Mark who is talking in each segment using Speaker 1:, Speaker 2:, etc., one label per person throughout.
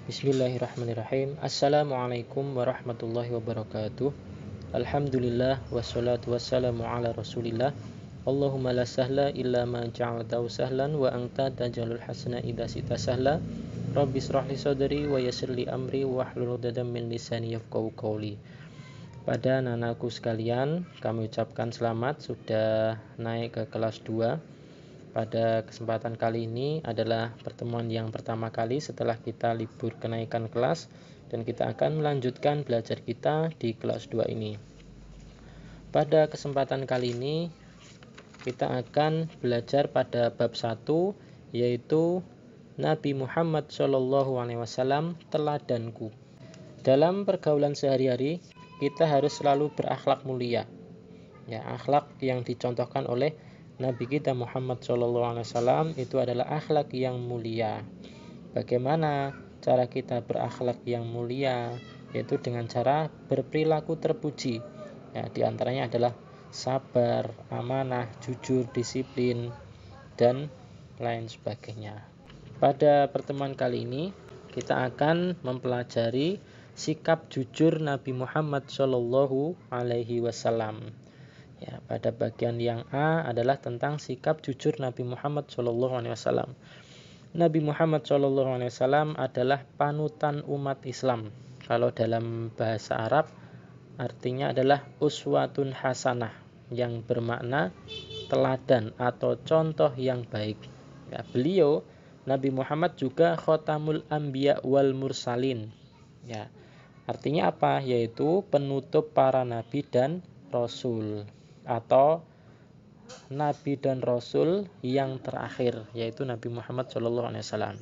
Speaker 1: Bismillahirrahmanirrahim. Assalamualaikum warahmatullahi wabarakatuh. Alhamdulillah wassalatu wassalamu ala Rasulillah. Allahumma la sahla illa ma ja'altahu sahlan wa anta taj'alul hasana idza sita sahla. Rabbi shrah li sadri wa yassir li amri wahlul 'uqdatam min lisani yafqahu qawli. Pada anak-anakku sekalian, kami ucapkan selamat sudah naik ke kelas 2. Pada kesempatan kali ini adalah pertemuan yang pertama kali setelah kita libur kenaikan kelas, dan kita akan melanjutkan belajar kita di kelas 2 ini. Pada kesempatan kali ini kita akan belajar pada bab 1, yaitu Nabi Muhammad SAW teladanku. Dalam pergaulan sehari-hari kita harus selalu berakhlak mulia. Ya, akhlak yang dicontohkan oleh Nabi kita Muhammad SAW itu adalah akhlak yang mulia. Bagaimana cara kita berakhlak yang mulia? Yaitu dengan cara berperilaku terpuji. Ya, di antaranya adalah sabar, amanah, jujur, disiplin, dan lain sebagainya. Pada pertemuan kali ini kita akan mempelajari sikap jujur Nabi Muhammad SAW. Ya, pada bagian yang A adalah tentang sikap jujur Nabi Muhammad SAW. Nabi Muhammad SAW adalah panutan umat Islam. Kalau dalam bahasa Arab artinya adalah uswatun hasanah, yang bermakna teladan atau contoh yang baik. Ya, beliau Nabi Muhammad juga khotamul anbiya wal mursalin. Ya, artinya apa? Yaitu penutup para nabi dan rasul, atau nabi dan rasul yang terakhir, yaitu Nabi Muhammad SAW.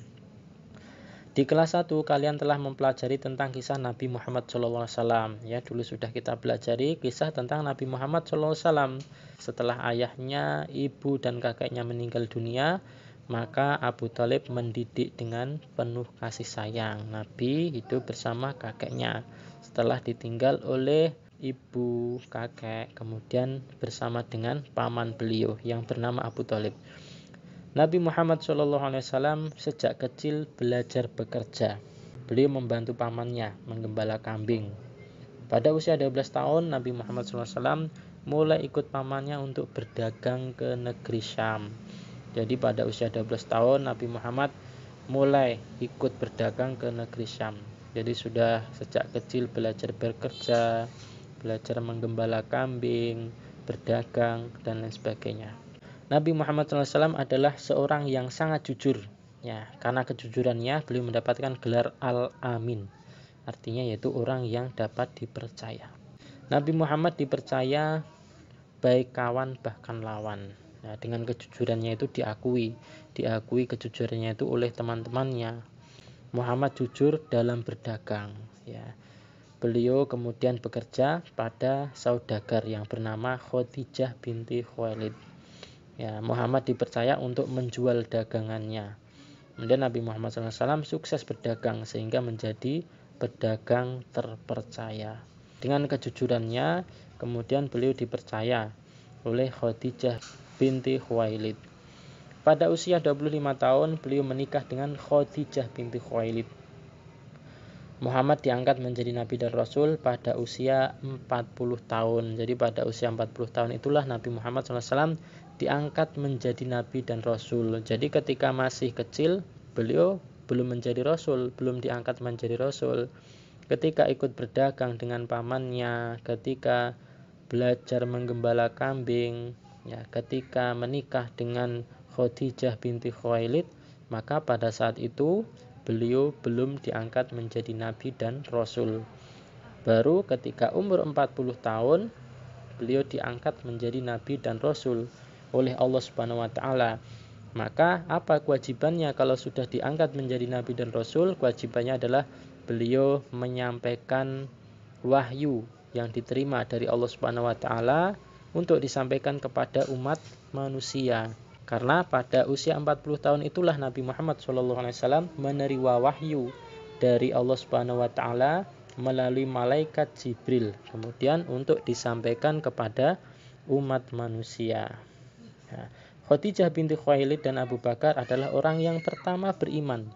Speaker 1: Di kelas 1 kalian telah mempelajari tentang kisah Nabi Muhammad SAW. Ya, dulu sudah kita pelajari kisah tentang Nabi Muhammad SAW. Setelah ayahnya, ibu dan kakeknya meninggal dunia, maka Abu Thalib mendidik dengan penuh kasih sayang. Nabi hidup bersama kakeknya setelah ditinggal oleh ibu, kakek, kemudian bersama dengan paman beliau yang bernama Abu Thalib. Nabi Muhammad SAW sejak kecil belajar bekerja. Beliau membantu pamannya menggembala kambing. Pada usia 12 tahun Nabi Muhammad SAW mulai ikut pamannya untuk berdagang ke negeri Syam. Jadi pada usia 12 tahun Nabi Muhammad mulai ikut berdagang ke negeri Syam. Jadi sudah sejak kecil belajar bekerja, belajar menggembala kambing, berdagang, dan lain sebagainya. Nabi Muhammad SAW adalah seorang yang sangat jujur. Ya, karena kejujurannya beliau mendapatkan gelar Al-Amin. Artinya yaitu orang yang dapat dipercaya. Nabi Muhammad dipercaya baik kawan bahkan lawan. Nah, dengan kejujurannya itu diakui kejujurannya itu oleh teman-temannya. Muhammad jujur dalam berdagang. Ya. Beliau kemudian bekerja pada saudagar yang bernama Khadijah binti Khuwailid. Ya, Muhammad dipercaya untuk menjual dagangannya. Kemudian Nabi Muhammad SAW sukses berdagang sehingga menjadi pedagang terpercaya. Dengan kejujurannya, kemudian beliau dipercaya oleh Khadijah binti Khuwailid. Pada usia 25 tahun, beliau menikah dengan Khadijah binti Khuwailid. Muhammad diangkat menjadi Nabi dan Rasul pada usia 40 tahun. Jadi pada usia 40 tahun itulah Nabi Muhammad SAW diangkat menjadi Nabi dan Rasul. Jadi ketika masih kecil, beliau belum menjadi Rasul, belum diangkat menjadi Rasul. Ketika ikut berdagang dengan pamannya, ketika belajar menggembala kambing, ya, ketika menikah dengan Khadijah binti Khuwailid, maka pada saat itu beliau belum diangkat menjadi Nabi dan Rasul. Baru ketika umur 40 tahun beliau diangkat menjadi Nabi dan Rasul oleh Allah Subhanahu wa taala. Maka apa kewajibannya kalau sudah diangkat menjadi Nabi dan Rasul? Kewajibannya adalah beliau menyampaikan wahyu yang diterima dari Allah Subhanahu wa taala untuk disampaikan kepada umat manusia. Karena pada usia 40 tahun itulah Nabi Muhammad SAW menerima wahyu dari Allah Subhanahu wa taala melalui malaikat Jibril, kemudian untuk disampaikan kepada umat manusia. Khadijah binti Khuwailid dan Abu Bakar adalah orang yang pertama beriman.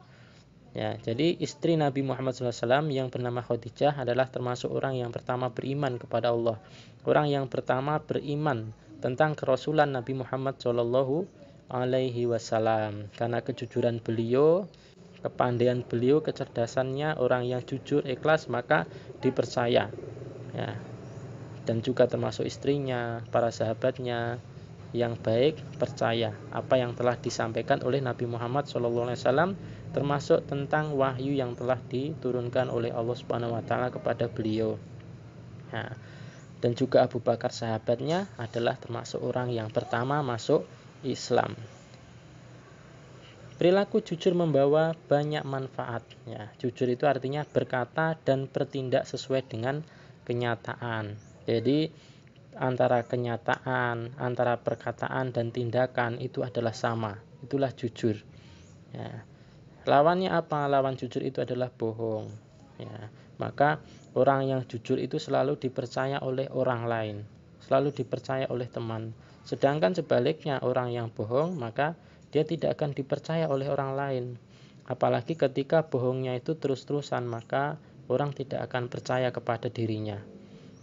Speaker 1: Ya, jadi istri Nabi Muhammad SAW yang bernama Khadijah adalah termasuk orang yang pertama beriman kepada Allah. Orang yang pertama beriman tentang kerasulan Nabi Muhammad SAW. Karena kejujuran beliau, kepandaian beliau, kecerdasannya, orang yang jujur, ikhlas, maka dipercaya. Ya. Dan juga termasuk istrinya, para sahabatnya yang baik percaya apa yang telah disampaikan oleh Nabi Muhammad SAW, termasuk tentang wahyu yang telah diturunkan oleh Allah Subhanahu wa taala kepada beliau. Nah, dan juga Abu Bakar sahabatnya adalah termasuk orang yang pertama masuk Islam. Perilaku jujur membawa banyak manfaat. Ya, jujur itu artinya berkata dan bertindak sesuai dengan kenyataan. Jadi antara kenyataan, antara perkataan dan tindakan itu adalah sama. Itulah jujur. Ya. Lawannya apa? Lawan jujur itu adalah bohong. Ya. Maka orang yang jujur itu selalu dipercaya oleh orang lain, selalu dipercaya oleh teman. Sedangkan sebaliknya orang yang bohong, maka dia tidak akan dipercaya oleh orang lain. Apalagi ketika bohongnya itu terus-terusan, maka orang tidak akan percaya kepada dirinya.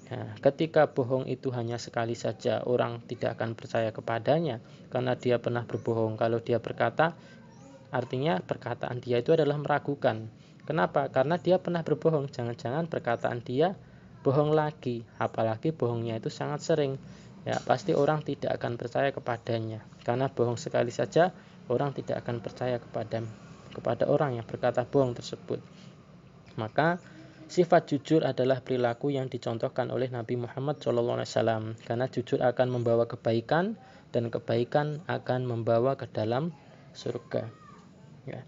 Speaker 1: Nah, ketika bohong itu hanya sekali saja, orang tidak akan percaya kepadanya karena dia pernah berbohong. Kalau dia berkata, artinya perkataan dia itu adalah meragukan. Kenapa? Karena dia pernah berbohong. Jangan-jangan perkataan dia bohong lagi, apalagi bohongnya itu sangat sering. Ya, pasti orang tidak akan percaya kepadanya. Karena bohong sekali saja, orang tidak akan percaya kepada orang yang berkata bohong tersebut. Maka sifat jujur adalah perilaku yang dicontohkan oleh Nabi Muhammad SAW, karena jujur akan membawa kebaikan dan kebaikan akan membawa ke dalam surga. Ya.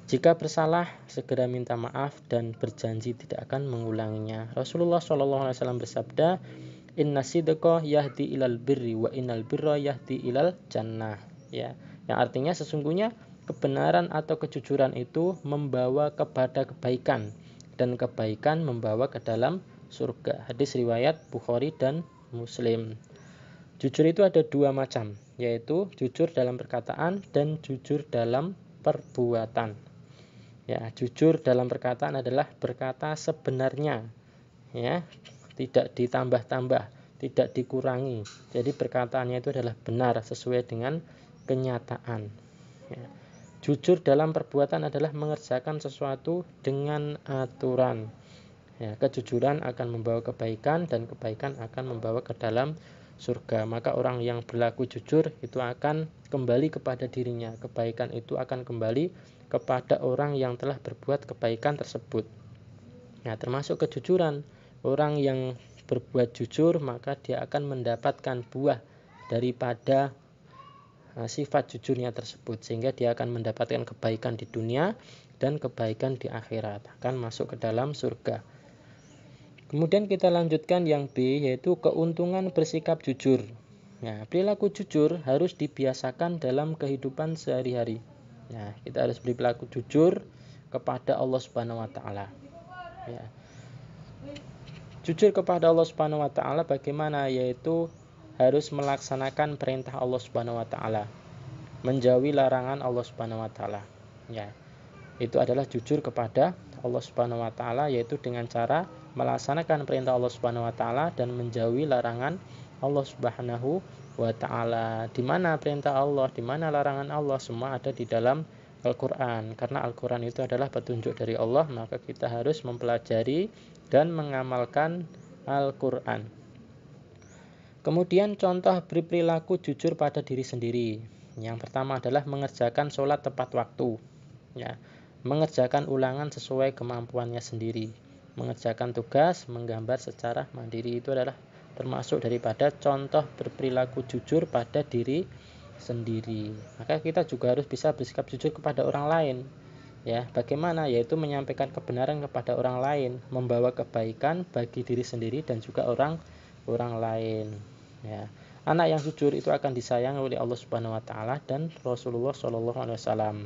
Speaker 1: Jika bersalah, segera minta maaf dan berjanji tidak akan mengulanginya. Rasulullah SAW bersabda, Inna sidqa yahdi ilal birri wa innal birra yahdi ilal jannah. Ya, yang artinya sesungguhnya kebenaran atau kejujuran itu membawa kepada kebaikan dan kebaikan membawa ke dalam surga. Hadis riwayat Bukhari dan Muslim. Jujur itu ada dua macam, yaitu jujur dalam perkataan dan jujur dalam perbuatan. Ya, jujur dalam perkataan adalah berkata sebenarnya, ya, tidak ditambah-tambah, tidak dikurangi. Jadi perkataannya itu adalah benar sesuai dengan kenyataan. Ya. Jujur dalam perbuatan adalah mengerjakan sesuatu dengan aturan. Ya, kejujuran akan membawa kebaikan dan kebaikan akan membawa ke dalam surga. Maka orang yang berlaku jujur itu akan kembali kepada dirinya. Kebaikan itu akan kembali kepada orang yang telah berbuat kebaikan tersebut. Nah, termasuk kejujuran. Orang yang berbuat jujur maka dia akan mendapatkan buah daripada sifat jujurnya tersebut, sehingga dia akan mendapatkan kebaikan di dunia dan kebaikan di akhirat, akan masuk ke dalam surga. Kemudian kita lanjutkan yang B, yaitu keuntungan bersikap jujur. Nah, perilaku jujur harus dibiasakan dalam kehidupan sehari-hari. Nah, kita harus berperilaku jujur kepada Allah Subhanahu wa taala. Ya. Jujur kepada Allah Subhanahu wa taala bagaimana? Yaitu harus melaksanakan perintah Allah Subhanahu wa taala, menjauhi larangan Allah Subhanahu wa taala. Ya. Itu adalah jujur kepada Allah Subhanahu wa taala, yaitu dengan cara melaksanakan perintah Allah Subhanahu wa taala dan menjauhi larangan Allah Subhanahu wa taala. Di mana perintah Allah, di mana larangan Allah, semua ada di dalam Al-Qur'an. Karena Al-Qur'an itu adalah petunjuk dari Allah, maka kita harus mempelajari dan mengamalkan Al-Qur'an. Kemudian contoh berperilaku jujur pada diri sendiri. Yang pertama adalah mengerjakan sholat tepat waktu. Ya, mengerjakan ulangan sesuai kemampuannya sendiri. Mengerjakan tugas, menggambar secara mandiri, itu adalah termasuk daripada contoh berperilaku jujur pada diri sendiri. Maka kita juga harus bisa bersikap jujur kepada orang lain. Ya, bagaimana? Yaitu menyampaikan kebenaran kepada orang lain, membawa kebaikan bagi diri sendiri dan juga orang lain. Ya. Anak yang jujur itu akan disayangi oleh Allah Subhanahu wa taala dan Rasulullah SAW.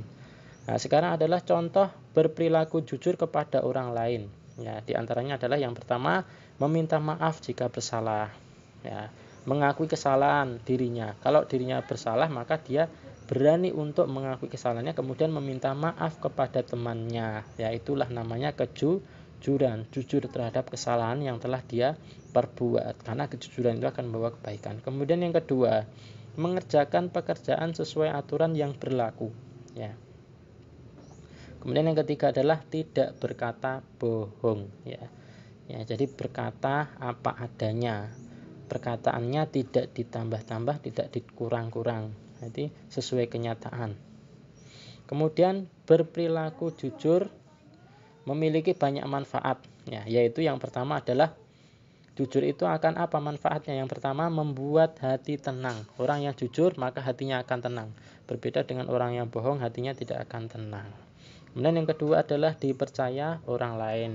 Speaker 1: Nah, sekarang adalah contoh berperilaku jujur kepada orang lain. Ya, di antaranya adalah yang pertama, meminta maaf jika bersalah. Ya, mengakui kesalahan dirinya. Kalau dirinya bersalah, maka dia berani untuk mengakui kesalahannya kemudian meminta maaf kepada temannya. Ya, itulah namanya kejujuran, jujur terhadap kesalahan yang telah dia perbuat, karena kejujuran itu akan membawa kebaikan. Kemudian yang kedua, mengerjakan pekerjaan sesuai aturan yang berlaku, ya. Kemudian yang ketiga adalah tidak berkata bohong, ya. Ya, jadi berkata apa adanya. Perkataannya tidak ditambah-tambah, tidak dikurang-kurang. Jadi sesuai kenyataan. Kemudian berperilaku jujur memiliki banyak manfaat, ya, yaitu yang pertama adalah jujur itu akan apa manfaatnya? Yang pertama, membuat hati tenang. Orang yang jujur maka hatinya akan tenang. Berbeda dengan orang yang bohong, hatinya tidak akan tenang. Kemudian yang kedua adalah dipercaya orang lain.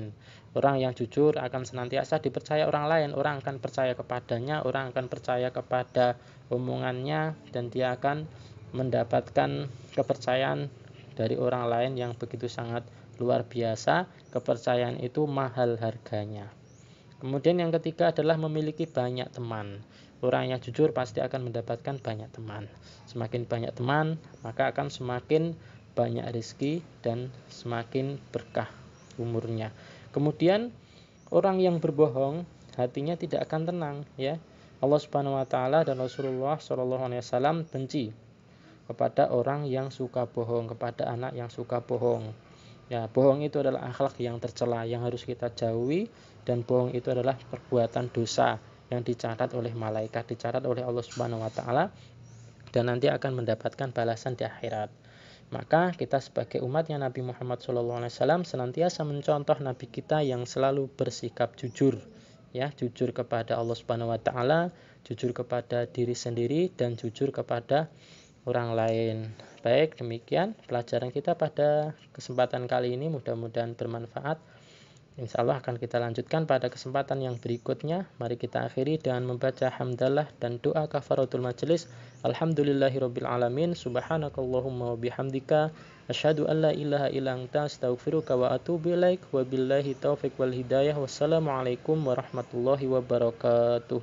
Speaker 1: Orang yang jujur akan senantiasa dipercaya orang lain. Orang akan percaya kepadanya, orang akan percaya kepada omongannya, dan dia akan mendapatkan kepercayaan dari orang lain yang begitu sangat luar biasa. Kepercayaan itu mahal harganya. Kemudian yang ketiga adalah memiliki banyak teman. Orang yang jujur pasti akan mendapatkan banyak teman. Semakin banyak teman, maka akan semakin banyak rezeki dan semakin berkah umurnya. Kemudian orang yang berbohong hatinya tidak akan tenang, ya. Allah Subhanahu wa taala dan Rasulullah Shallallahu alaihi wasallam benci kepada orang yang suka bohong, kepada anak yang suka bohong. Ya, bohong itu adalah akhlak yang tercela yang harus kita jauhi, dan bohong itu adalah perbuatan dosa yang dicatat oleh malaikat, dicatat oleh Allah Subhanahu wa taala, dan nanti akan mendapatkan balasan di akhirat. Maka kita sebagai umatnya Nabi Muhammad SAW senantiasa mencontoh Nabi kita yang selalu bersikap jujur, ya, jujur kepada Allah Subhanahu wa taala, jujur kepada diri sendiri, dan jujur kepada orang lain. Baik, demikian pelajaran kita pada kesempatan kali ini, mudah-mudahan bermanfaat. Insya Allah akan kita lanjutkan pada kesempatan yang berikutnya. Mari kita akhiri dengan membaca hamdalah dan doa kafaratul majelis. Alhamdulillahirabbil alamin. Subhanakallahumma wa bihamdika asyhadu an la ilaha illa anta astaghfiruka wa atubu ilaik. Wabillahi taufik wal hidayah. Wassalamualaikum warahmatullahi wabarakatuh.